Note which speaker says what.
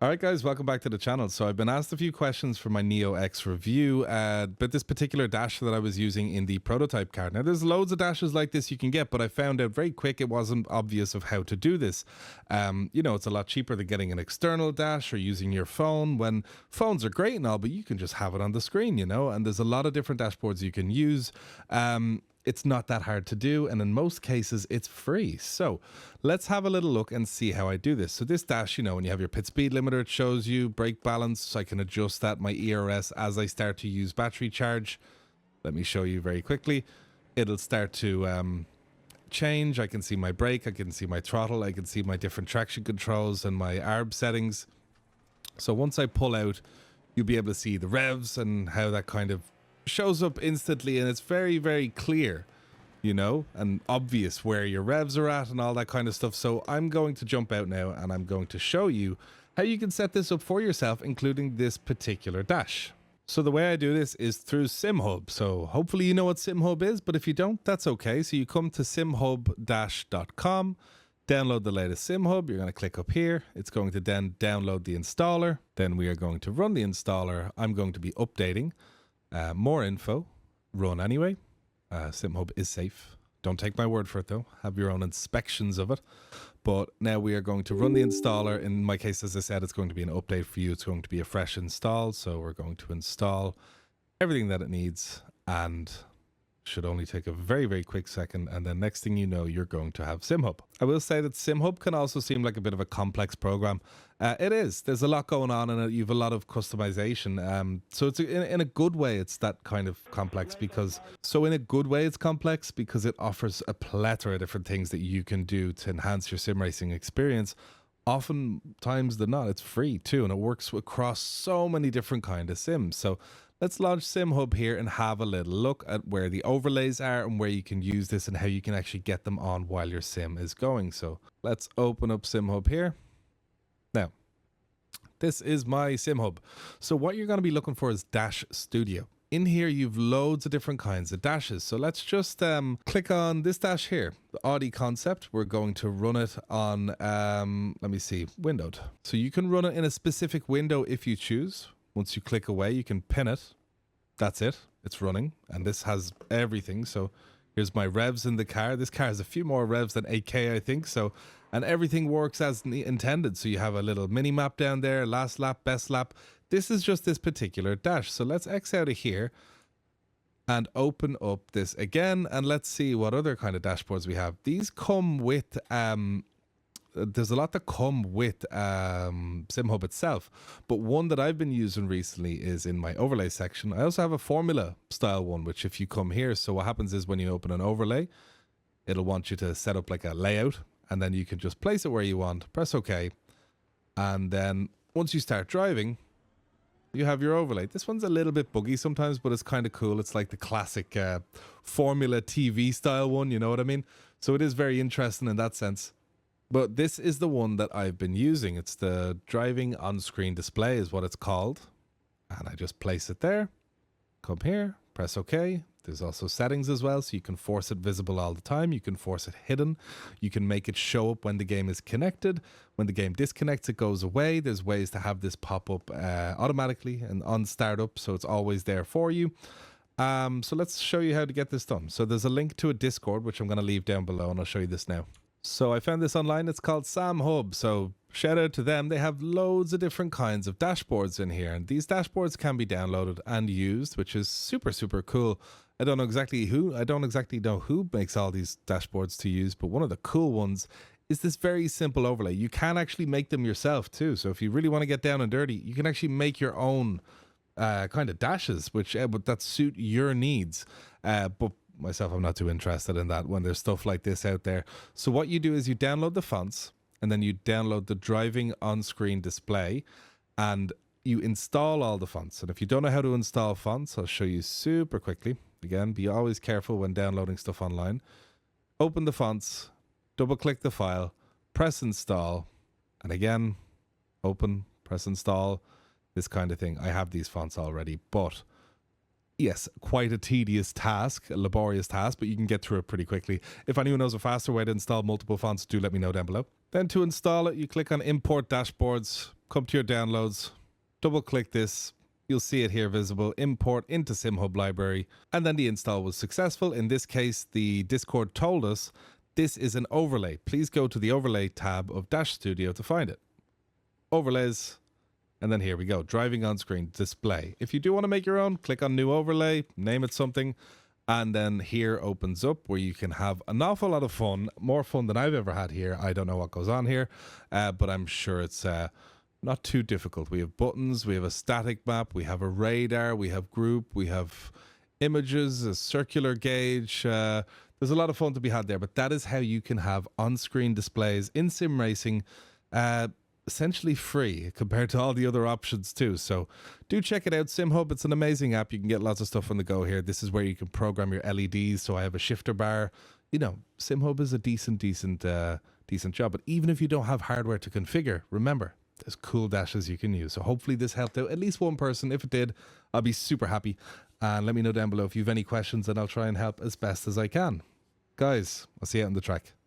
Speaker 1: Alright guys, welcome back to the channel. So I've been asked a few questions for my Neo X review about this particular dash that I was using in the prototype card. Now there's loads of dashes like this you can get, but I found out very quick it wasn't obvious of how to do this. It's a lot cheaper than getting an external dash or using your phone, when phones are great and all, but you can just have it on the screen, and there's a lot of different dashboards you can use. It's not that hard to do, and in most cases it's free. So let's have a little look and see how I do this. So this dash, when you have your pit speed limiter, it shows you brake balance, so I can adjust that, my ERS, as I start to use battery charge. Let me show you very quickly. It'll start to change. I can see my brake, I can see my throttle, I can see my different traction controls and my ARB settings. So once I pull out, you'll be able to see the revs and how that kind of shows up instantly, and it's very, very clear, and obvious where your revs are at and all that kind of stuff. So I'm going to jump out now and I'm going to show you how you can set this up for yourself, including this particular dash. So the way I do this is through SimHub. So hopefully you know what SimHub is, but if you don't, that's okay. So you come to simhub-.com, download the latest SimHub. You're going to click up here. It's going to then download the installer. Then we are going to run the installer. I'm going to be updating. More info, run anyway. SimHub is safe. Don't take my word for it though. Have your own inspections of it. But now we are going to run the installer. In my case, as I said, it's going to be an update for you. It's going to be a fresh install. So we're going to install everything that it needs, and should only take a very, very quick second, and then next thing you know, you're going to have SimHub. I will say that SimHub can also seem like a bit of a complex program. It is. There's a lot going on in it. You have a lot of customization. So it's in a good way, it's that kind of complex because it offers a plethora of different things that you can do to enhance your sim racing experience. Oftentimes than not, it's free too, and it works across so many different kind of sims. So let's launch SimHub here and have a little look at where the overlays are and where you can use this and how you can actually get them on while your sim is going. So let's open up SimHub here. Now, this is my SimHub. So what you're going to be looking for is Dash Studio. In here, you've loads of different kinds of dashes. So let's just click on this dash here, the Audi concept. We're going to run it on, let me see, windowed. So you can run it in a specific window if you choose. Once you click away, you can pin it. That's it. It's running. And this has everything. So here's my revs in the car. This car has a few more revs than 8K, I think. So, and everything works as intended. So you have a little mini map down there, last lap, best lap. This is just this particular dash. So let's X out of here and open up this again. And let's see what other kind of dashboards we have. These come with, there's a lot that come with SimHub itself, but one that I've been using recently is in my overlay section. I also have a formula style one, which if you come here, so what happens is when you open an overlay, it'll want you to set up like a layout, and then you can just place it where you want, press OK, and then once you start driving, you have your overlay. This one's a little bit buggy sometimes, but it's kind of cool. It's like the classic formula TV style one, you know what I mean? So it is very interesting in that sense. But this is the one that I've been using. It's the driving on-screen display is what it's called. And I just place it there. Come here, press OK. There's also settings as well, so you can force it visible all the time. You can force it hidden. You can make it show up when the game is connected. When the game disconnects, it goes away. There's ways to have this pop up automatically and on startup, so it's always there for you. So let's show you how to get this done. So there's a link to a Discord, which I'm going to leave down below, and I'll show you this now. So I found this online. It's called SimHub. So shout out to them. They have loads of different kinds of dashboards in here, and these dashboards can be downloaded and used, which is super, super cool. I don't exactly know who makes all these dashboards to use, but one of the cool ones is this very simple overlay. You can actually make them yourself too. So if you really want to get down and dirty, you can actually make your own kind of dashes, which that suit your needs. But myself, I'm not too interested in that when there's stuff like this out there. So what you do is you download the fonts, and then you download the driving on-screen display, and you install all the fonts. And if you don't know how to install fonts, I'll show you super quickly. Again, be always careful when downloading stuff online. Open the fonts, double click the file, press install, and again, open, press install, this kind of thing. I have these fonts already, but yes, quite a tedious task, a laborious task, but you can get through it pretty quickly. If anyone knows a faster way to install multiple fonts, do let me know down below. Then to install it, you click on Import Dashboards, come to your downloads, double click this. You'll see it here visible, import into SimHub library, and then the install was successful. In this case, the Discord told us this is an overlay. Please go to the overlay tab of Dash Studio to find it. Overlays, and then here we go, driving on screen display. If you do want to make your own, click on new overlay, name it something, and then here opens up where you can have an awful lot of fun, more fun than I've ever had here. I don't know what goes on here, but I'm sure it's not too difficult. We have buttons, we have a static map, we have a radar, we have group, we have images, a circular gauge. There's a lot of fun to be had there, but that is how you can have on-screen displays in sim racing, essentially free compared to all the other options too. So do check it out, SimHub. It's an amazing app. You can get lots of stuff on the go here. This is where you can program your LEDs. So I have a shifter bar. You know, SimHub is a decent job. But even if you don't have hardware to configure, remember, there's cool dashes you can use. So hopefully this helped out at least one person. If it did, I'll be super happy. And let me know down below if you have any questions, and I'll try and help as best as I can. Guys, I'll see you out on the track.